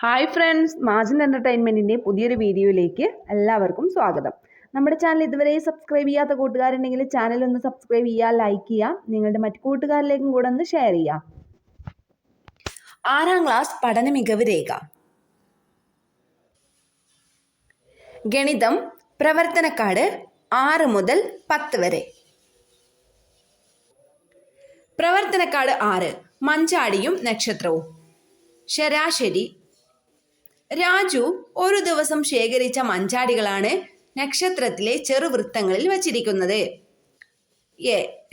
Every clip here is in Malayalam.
ഹായ് ഫ്രണ്ട്സ്, മാജിൻ എൻ്റർടൈൻമെൻറ്റിൻ്റെ പുതിയൊരു വീഡിയോയിലേക്ക് എല്ലാവർക്കും സ്വാഗതം. നമ്മുടെ ചാനൽ ഇതുവരെ സബ്സ്ക്രൈബ് ചെയ്യാത്ത കൂട്ടുകാരുണ്ടെങ്കിൽ ചാനൽ ഒന്ന് സബ്സ്ക്രൈബ് ചെയ്യുക, ലൈക്ക് ചെയ്യുക, നിങ്ങളുടെ മറ്റു കൂട്ടുകാരിലേക്കും കൂടെ ഒന്ന് ഷെയർ ചെയ്യുക. 6ാം ക്ലാസ് പഠന മികവ് രേഖ. ഗണിതം പ്രവർത്തനക്കാട് 6 മുതൽ 10 വരെ. പ്രവർത്തനക്കാട് 6 മഞ്ചാടിയും നക്ഷത്രവും. ശരാശരി. രാജു ഒരു ദിവസം ശേഖരിച്ച മഞ്ചാടികളാണ് നക്ഷത്രത്തിലെ ചെറുവൃത്തങ്ങളിൽ വച്ചിരിക്കുന്നത്.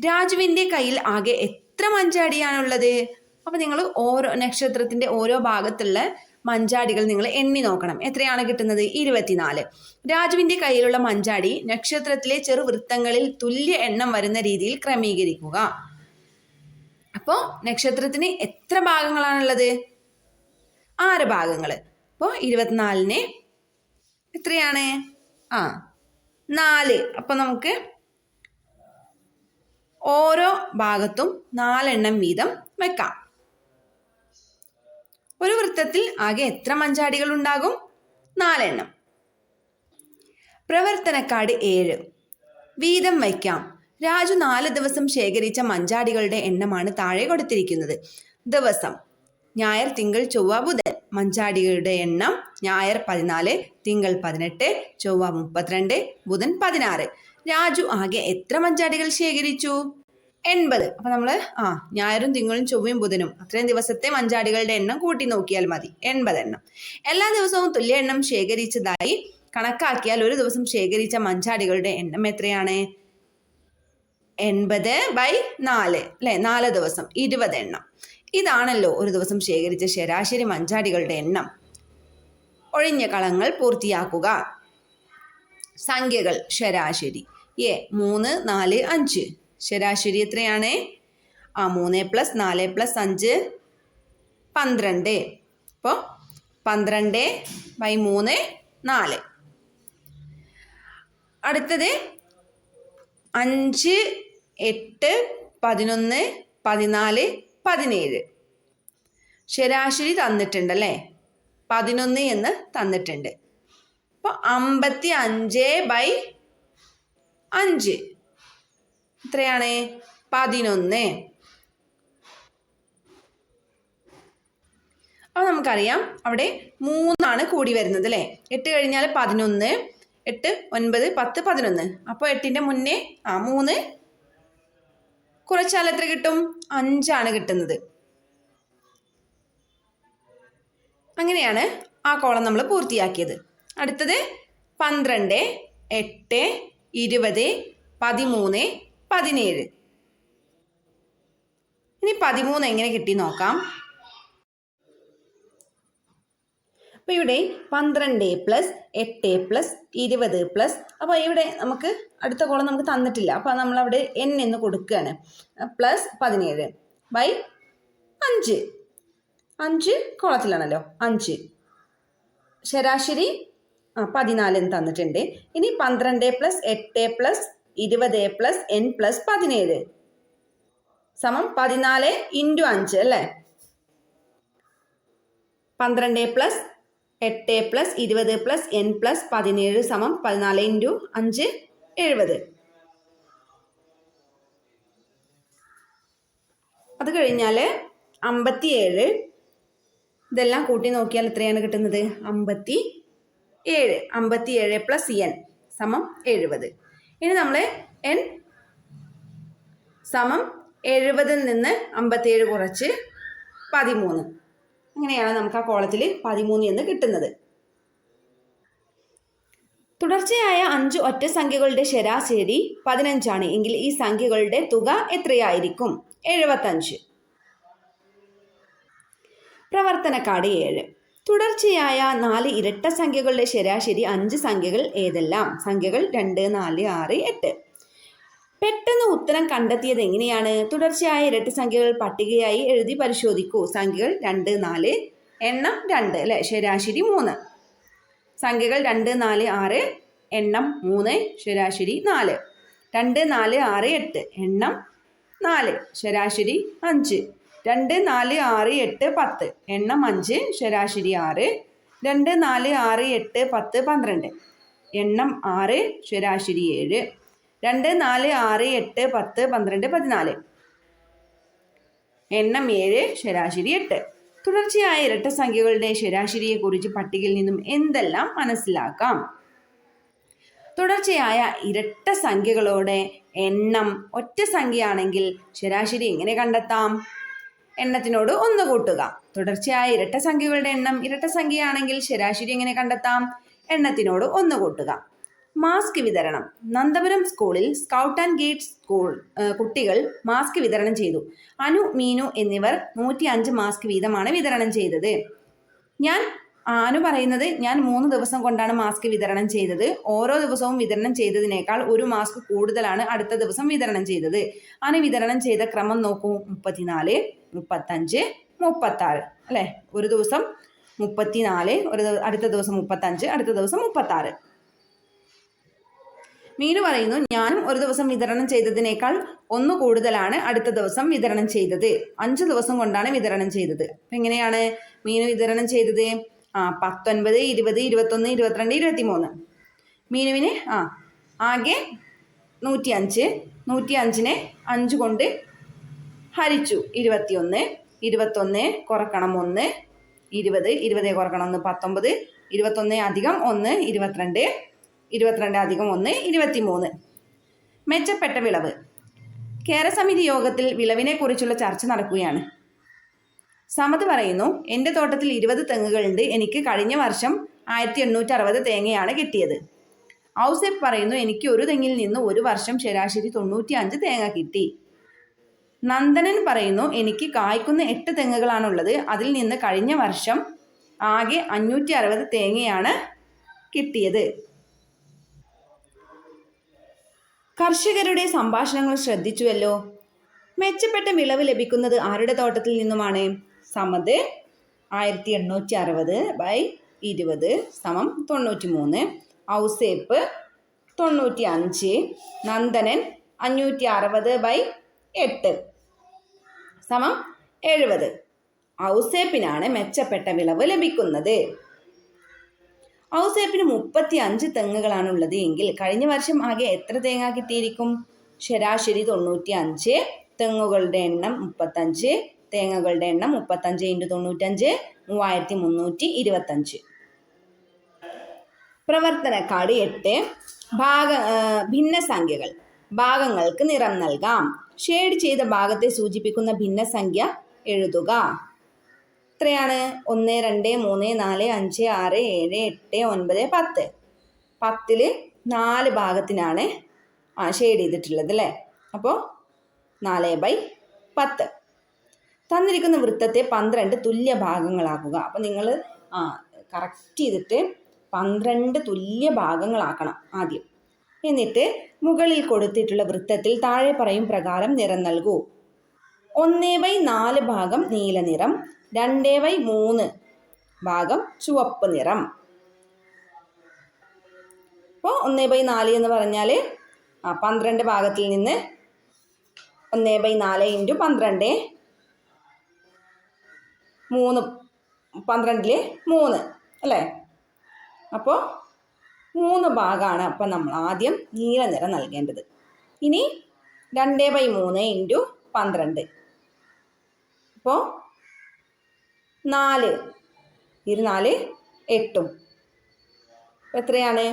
രാജുവിൻ്റെ കയ്യിൽ ആകെ എത്ര മഞ്ചാടിയാണുള്ളത്? അപ്പോൾ നിങ്ങൾ നക്ഷത്രത്തിൻ്റെ ഓരോ ഭാഗത്തുള്ള മഞ്ചാടികൾ നിങ്ങൾ എണ്ണി നോക്കണം. എത്രയാണ് കിട്ടുന്നത്? 24. രാജുവിൻ്റെ കയ്യിലുള്ള മഞ്ചാടി നക്ഷത്രത്തിലെ ചെറുവൃത്തങ്ങളിൽ തുല്യ എണ്ണം വരുന്ന രീതിയിൽ ക്രമീകരിക്കുക. അപ്പോൾ നക്ഷത്രത്തിന് എത്ര ഭാഗങ്ങളാണുള്ളത്? 6 ഭാഗങ്ങൾ. അപ്പോൾ 24ന് എത്രയാണ്? 4. അപ്പോൾ നമുക്ക് ഓരോ ഭാഗത്തും 4 എണ്ണം വീതം വെക്കാം. ഒരു വൃത്തത്തിൽ ആകെ എത്ര മഞ്ചാടികൾ ഉണ്ടാകും? 4 എണ്ണം. പ്രവർത്തനക്കാട് 7 വീതം വയ്ക്കാം. രാജു 4 ദിവസം ശേഖരിച്ച മഞ്ചാടികളുടെ എണ്ണമാണ് താഴെ കൊടുത്തിരിക്കുന്നത്. ദിവസം: ഞായർ, തിങ്കൾ, ചൊവ്വ, ബുധൻ. മഞ്ചാടികളുടെ എണ്ണം: ഞായർ 14, തിങ്കൾ 18, ചൊവ്വ 32, ബുധൻ 16. രാജു ആകെ എത്ര മഞ്ചാടികൾ ശേഖരിച്ചു? 80. അപ്പോൾ നമ്മൾ ഞായറും തിങ്കളും ചൊവ്വയും ബുധനും അത്രയും ദിവസത്തെ മഞ്ചാടികളുടെ എണ്ണം കൂട്ടി നോക്കിയാൽ മതി. 80 എണ്ണം. എല്ലാ ദിവസവും തുല്യ എണ്ണം ശേഖരിച്ചതായി കണക്കാക്കിയാൽ ഒരു ദിവസം ശേഖരിച്ച മഞ്ചാടികളുടെ എണ്ണം എത്രയാണ്? 80/4 അല്ലേ? 4 ദിവസം 20 എണ്ണം. ഇതാണല്ലോ ഒരു ദിവസം ശേഖരിച്ച ശരാശരി മഞ്ചാടികളുടെ എണ്ണം. ഒഴിഞ്ഞ കളങ്ങൾ പൂർത്തിയാക്കുക. സംഖ്യകൾ. ശരാശരി: 3, 4, 5. ശരാശരി എത്രയാണ്? 3 + 4 + 5 12. അപ്പോൾ 12/3 4. അടുത്തത് 5, 8, 11, 14, 17. ശരാശരി തന്നിട്ടുണ്ടല്ലേ? 11 എന്ന് തന്നിട്ടുണ്ട്. അപ്പോൾ 55/5 എത്രയാണ്? 11. അപ്പോൾ നമുക്കറിയാം അവിടെ 3 കൂടി വരുന്നത് അല്ലേ? 8 കഴിഞ്ഞാൽ 11, 8, 9, 10, 11. അപ്പോൾ 8ൻ്റെ മുന്നേ 3 കുറച്ചാൽ എത്ര കിട്ടും? 5 കിട്ടുന്നത്. അങ്ങനെയാണ് ആ കോളം നമ്മൾ പൂർത്തിയാക്കിയത്. അടുത്തത് 12, 8, 20, 13, 17. ഇനി 13 എങ്ങനെ കിട്ടി നോക്കാം. അപ്പോൾ ഇവിടെ 12 + 8 + 20 + അപ്പോൾ ഇവിടെ നമുക്ക് അടുത്ത കോളം നമുക്ക് തന്നിട്ടില്ല. അപ്പോൾ നമ്മളവിടെ n എന്ന് കൊടുക്കുകയാണ്. +17/5. 5 കോളത്തിലാണല്ലോ. 5. ശരാശരി 14 എന്ന് തന്നിട്ടുണ്ട്. ഇനി 12 + 8 + 20 + n + 17 = 14 × 5 അല്ലേ? 12 + 8 + 20 + n + 17 = 14 × 5 70. അത് കഴിഞ്ഞാൽ 57. ഇതെല്ലാം കൂട്ടി നോക്കിയാൽ എത്രയാണ് കിട്ടുന്നത്? 57. 57 + n = 70. ഇനി നമ്മൾ n 70ൽ നിന്ന് 57 കുറച്ച് 13. അങ്ങനെയാണ് നമുക്ക് ആ കോളത്തിൽ 13 എന്ന് കിട്ടുന്നത്. തുടർച്ചയായ 5 ഒറ്റ സംഖ്യകളുടെ ശരാശരി 15 എങ്കിൽ ഈ സംഖ്യകളുടെ തുക എത്രയായിരിക്കും? 75. പ്രവർത്തനക്കാട് 7 തുടർച്ചയായ 4 ഇരട്ട സംഖ്യകളുടെ ശരാശരി 5 സംഖ്യകൾ ഏതെല്ലാം? സംഖ്യകൾ 2, 4, 6, 8. പെട്ടെന്ന് ഉത്തരം കണ്ടെത്തിയത് എങ്ങനെയാണ്? തുടർച്ചയായ ഇരട്ട സംഖ്യകൾ പട്ടികയായി എഴുതി പരിശോധിക്കൂ. സംഖ്യകൾ 2, 4, എണ്ണം 2 അല്ലേ? ശരാശരി 3. സംഖ്യകൾ 2, 4, 6, എണ്ണം 3, ശരാശരി 4. 2, 4, 6, 8, എണ്ണം 4, ശരാശരി 5. 2, 4, 6, 8, 10. എണ്ണം 5, ശരാശരി 6. 2, 4, 6, 8, 10, 12. എണ്ണം 6, ശരാശരി 7. 2, 4, 6, 8, 10, 12, 14. എണ്ണം 7, ശരാശരി 8. തുടർച്ചയായ ഇരട്ടസംഖ്യകളുടെ ശരാശരിയെക്കുറിച്ച് പട്ടികയിൽ നിന്നും എന്തെല്ലാം മനസ്സിലാക്കാം? തുടർച്ചയായ ഇരട്ട സംഖ്യകളുടെ എണ്ണം ഒറ്റ സംഖ്യയാണെങ്കിൽ ശരാശരി എങ്ങനെ കണ്ടെത്താം? എണ്ണത്തിനോട് 1 കൂട്ടുക. തുടർച്ചയായ ഇരട്ട സംഖ്യകളുടെ എണ്ണം ഇരട്ട സംഖ്യയാണെങ്കിൽ ശരാശരി എങ്ങനെ കണ്ടെത്താം? എണ്ണത്തിനോട് 1 കൂട്ടുക. മാസ്ക് വിതരണം. നന്ദപുരം സ്കൂളിൽ സ്കൗട്ട് ആൻഡ് ഗൈഡ്സ് കുട്ടികൾ മാസ്ക് വിതരണം ചെയ്തു. അനു, മീനു എന്നിവർ 105 മാസ്ക് വീതമാണ് വിതരണം ചെയ്തത്. അനു പറയുന്നത് ഞാൻ 3 ദിവസം കൊണ്ടാണ് മാസ്ക് വിതരണം ചെയ്തത്. ഓരോ ദിവസവും വിതരണം ചെയ്തതിനേക്കാൾ 1 മാസ്ക് കൂടുതലാണ് അടുത്ത ദിവസം വിതരണം ചെയ്തത്. അനു വിതരണം ചെയ്ത ക്രമം നോക്കൂ. 34, 35, 36 അല്ലേ? ഒരു ദിവസം 34, അടുത്ത ദിവസം 35, അടുത്ത ദിവസം 36. മീനു പറയുന്നു ഞാനും ഒരു ദിവസം വിതരണം ചെയ്തതിനേക്കാൾ 1 കൂടുതലാണ് അടുത്ത ദിവസം വിതരണം ചെയ്തത്. 5 ദിവസം കൊണ്ടാണ് വിതരണം ചെയ്തത്. അപ്പം എങ്ങനെയാണ് മീനു വിതരണം ചെയ്തത്? 19, 20, 21, 22, 23. മീനുവിന് ആകെ 105. 105നെ 5 കൊണ്ട് ഹരിച്ചു. 21. 21 കുറക്കണം 1, 20. 20 കുറക്കണം 1, 19. 21 അധികം 1, 22. 22 അധികം 1, 23. മെച്ചപ്പെട്ട വിളവ്. കേരസമിതി യോഗത്തിൽ വിളവിനെ കുറിച്ചുള്ള ചർച്ച നടക്കുകയാണ്. സമത് പറയുന്നു എൻ്റെ തോട്ടത്തിൽ 20 തെങ്ങുകളുണ്ട്. എനിക്ക് കഴിഞ്ഞ വർഷം 1860 തേങ്ങയാണ് കിട്ടിയത്. ഔസേപ്പ് പറയുന്നു എനിക്ക് ഒരു തെങ്ങിൽ നിന്ന് ഒരു വർഷം ശരാശരി 95 തേങ്ങ കിട്ടി. നന്ദനൻ പറയുന്നു എനിക്ക് കായ്ക്കുന്ന 8 തെങ്ങുകളാണുള്ളത്. അതിൽ നിന്ന് കഴിഞ്ഞ വർഷം ആകെ 560 തേങ്ങയാണ് കിട്ടിയത്. കർഷകരുടെ സംഭാഷണങ്ങൾ ശ്രദ്ധിച്ചുവല്ലോ. മെച്ചപ്പെട്ട വിളവ് ലഭിക്കുന്നത് ആരുടെ തോട്ടത്തിൽ നിന്നുമാണ്? സമത് 1860/20 93. ഔസേപ്പ് 95. നന്ദനൻ 560/8 70. ഔസേപ്പിനാണ് മെച്ചപ്പെട്ട വിളവ് ലഭിക്കുന്നത്. ഔസേപ്പിന് 35 തെങ്ങുകളാണുള്ളത് എങ്കിൽ കഴിഞ്ഞ വർഷം ആകെ എത്ര തേങ്ങ കിട്ടിയിരിക്കും? ശരാശരി 95. തെങ്ങുകളുടെ എണ്ണം 35. തേങ്ങകളുടെ എണ്ണം 35 × 95 3325. പ്രവർത്തനക്കാട് 8. ഭിന്നസംഖ്യകൾ. ഭാഗങ്ങൾക്ക് നിറം നൽകാം. ഷെയ്ഡ് ചെയ്ത ഭാഗത്തെ സൂചിപ്പിക്കുന്ന ഭിന്നസംഖ്യ എഴുതുക. എത്രയാണ്? 1, 2, 3, 4, 5, 6, 7, 8, 9, 10. 10ൽ 4 ഭാഗത്തിനാണ് ഷെയ്ഡ് ചെയ്തിട്ടുള്ളത് അല്ലേ? അപ്പോൾ 4/10. തന്നിരിക്കുന്ന വൃത്തത്തെ 12 തുല്യ ഭാഗങ്ങളാക്കുക. അപ്പം നിങ്ങൾ കറക്റ്റ് ചെയ്തിട്ട് 12 തുല്യ ഭാഗങ്ങളാക്കണം ആദ്യം. എന്നിട്ട് മുകളിൽ കൊടുത്തിട്ടുള്ള വൃത്തത്തിൽ താഴെ പറയും പ്രകാരം നിറം നൽകൂ. 1/4 ഭാഗം നീല നിറം, 2/3 ഭാഗം ചുവപ്പ് നിറം. അപ്പോൾ 1/4 എന്ന് പറഞ്ഞാൽ 12 ഭാഗത്തിൽ നിന്ന് 1/4 × 12 3 12ൽ 3 അല്ലേ? അപ്പോൾ 3 ഭാഗമാണ്. അപ്പം നമ്മൾ ആദ്യം നീല നിറം നൽകേണ്ടത്. ഇനി 2/3 × 12. അപ്പോൾ 4 4 8. എത്രയാണ്?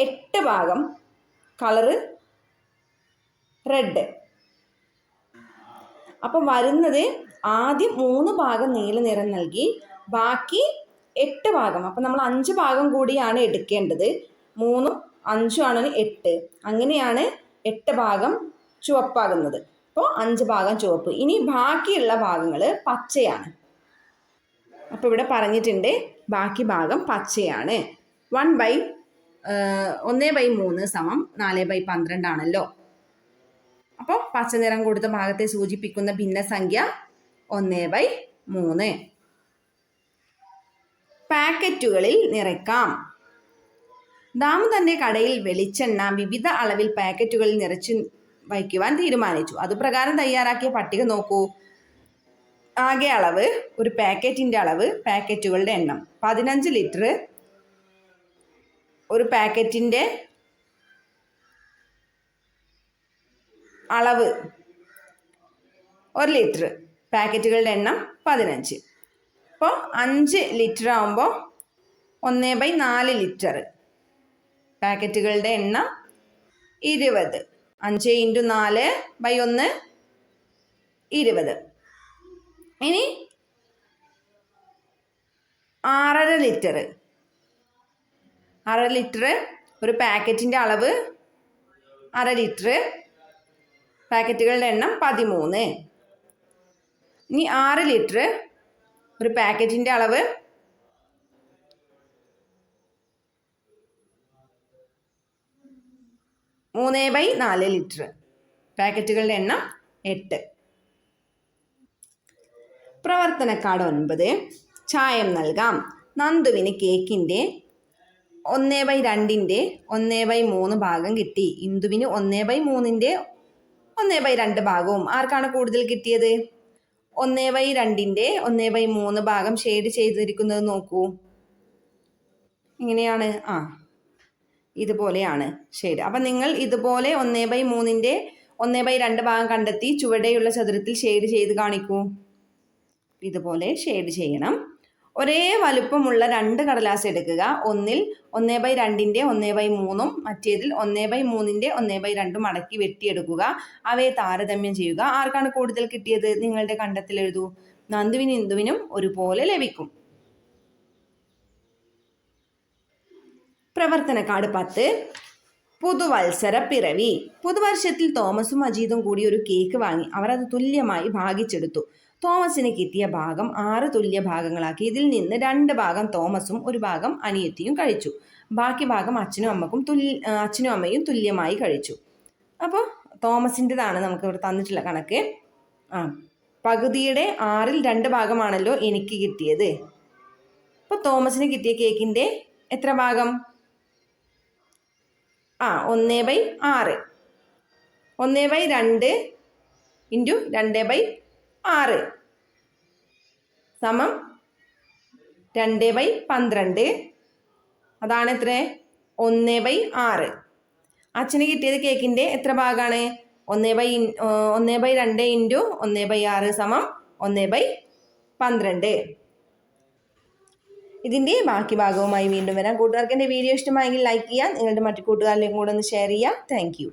8 ഭാഗം കളറ് റെഡ്. അപ്പം വരുന്നത് ആദ്യം 3 ഭാഗം നീല നിറം നൽകി ബാക്കി 8 ഭാഗം. അപ്പം നമ്മൾ 5 ഭാഗം കൂടിയാണ് എടുക്കേണ്ടത്. 3, 5 ആണ് 8. അങ്ങനെയാണ് 8 ഭാഗം ചുവപ്പാകുന്നത്. അപ്പോൾ 5 ഭാഗം ചുവപ്പ്. ഇനി ബാക്കിയുള്ള ഭാഗങ്ങൾ പച്ചയാണ്. അപ്പോൾ ഇവിടെ പറഞ്ഞിട്ടുണ്ട് ബാക്കി ഭാഗം പച്ചയാണ്. 1/3 4/12 ആണല്ലോ. അപ്പോൾ പച്ച നിറം കൊടുത്ത ഭാഗത്തെ സൂചിപ്പിക്കുന്ന ഭിന്നസംഖ്യ 1/3. പാക്കറ്റുകളിൽ നിറയ്ക്കാം. ദാമു തൻ്റെ കടയിൽ വെളിച്ചെണ്ണ വിവിധ അളവിൽ പാക്കറ്റുകളിൽ വയ്ക്കുവാൻ തീരുമാനിച്ചു. അതുപ്രകാരം തയ്യാറാക്കിയ പട്ടിക നോക്കൂ. ആകെ അളവ്, ഒരു പാക്കറ്റിൻ്റെ അളവ്, പാക്കറ്റുകളുടെ എണ്ണം. 15 ലിറ്റർ ഒരു പാക്കറ്റിൻ്റെ അളവ് 1 ലിറ്റർ, പാക്കറ്റുകളുടെ എണ്ണം 15. അപ്പോൾ 5 ലിറ്റർ ആകുമ്പോൾ 1/4 ലിറ്റർ, പാക്കറ്റുകളുടെ എണ്ണം 20. 5 × 4/1 20. ഇനി 6.5 ലിറ്റർ, 6 ലിറ്റർ ഒരു പാക്കറ്റിൻ്റെ അളവ് 1/2 ലിറ്റർ, പാക്കറ്റുകളുടെ എണ്ണം 13. ഇനി 6 ലിറ്റർ ഒരു പാക്കറ്റിൻ്റെ അളവ് 3/4 ലിറ്റർ, പാക്കറ്റുകളുടെ എണ്ണം 8. പ്രവർത്തനക്കാട് 9. ചായം നൽകാം. നന്ദുവിന് കേക്കിൻ്റെ 1/2 1/3 ഭാഗം കിട്ടി. ഇന്ദുവിന് 1/3 1/2 ഭാഗവും. ആർക്കാണ് കൂടുതൽ കിട്ടിയത്? 1/2 1/3 ഭാഗം ഷെയ്ഡ് ചെയ്തിരിക്കുന്നത് നോക്കൂ. ഇങ്ങനെയാണ്, ഇതുപോലെയാണ് ഷെയ്ഡ്. അപ്പം നിങ്ങൾ ഇതുപോലെ 1/3 1/2 ഭാഗം കണ്ടെത്തി ചുവടെയുള്ള ചതുരത്തിൽ ഷെയ്ഡ് ചെയ്ത് കാണിക്കൂ. ഇതുപോലെ ഷെയ്ഡ് ചെയ്യണം. ഒരേ വലുപ്പമുള്ള 2 കടലാസ് എടുക്കുക. ഒന്നിൽ 1/2 1/3 മറ്റേതിൽ 1/3 1/2 മടക്കി വെട്ടിയെടുക്കുക. അവയെ താരതമ്യം ചെയ്യുക. ആർക്കാണ് കൂടുതൽ കിട്ടിയത്? നിങ്ങളുടെ കണ്ടെത്തൽ എഴുതൂ. നന്ദുവിനും ഇന്ദുവിനും ഒരുപോലെ ലഭിക്കും. പ്രവർത്തനക്കാട് 10. പുതുവത്സര പിറവി. പുതുവർഷത്തിൽ തോമസും അജീതും കൂടി ഒരു കേക്ക് വാങ്ങി. അവർ അത് തുല്യമായി ഭാഗിച്ചെടുത്തു. തോമസിന് കിട്ടിയ ഭാഗം 6 തുല്യ ഭാഗങ്ങളാക്കി. ഇതിൽ നിന്ന് 2 ഭാഗം തോമസും 1 ഭാഗം അനിയത്തിയും കഴിച്ചു. ബാക്കി ഭാഗം അച്ഛനും അമ്മയും തുല്യമായി കഴിച്ചു. അപ്പോൾ തോമസിൻ്റെതാണ് നമുക്ക് ഇവിടെ തന്നിട്ടുള്ള കണക്ക്. പകുതിയുടെ 6ൽ 2 ഭാഗമാണല്ലോ എനിക്ക് കിട്ടിയത്. അപ്പോൾ തോമസിന് കിട്ടിയ കേക്കിൻ്റെ എത്ര ഭാഗം? 1/6. 1/2 × 2/6 സമം 2/12. അതാണ് എത്ര? 1/6. അച്ഛന് കിട്ടിയത് കേക്കിൻ്റെ എത്ര ഭാഗമാണ്? 1/2 × 1/6 സമം 1/12. ഇതിൻ്റെ ബാക്കി ഭാഗവുമായി വീണ്ടും വരാം. കൂട്ടുകാർക്ക് എൻ്റെ വീഡിയോ ഇഷ്ടമായെങ്കിൽ ലൈക്ക് ചെയ്യുക. നിങ്ങളുടെ മറ്റു കൂട്ടുകാരിലേക്കും കൂടെ ഒന്ന് ഷെയർ ചെയ്യുക. Thank you.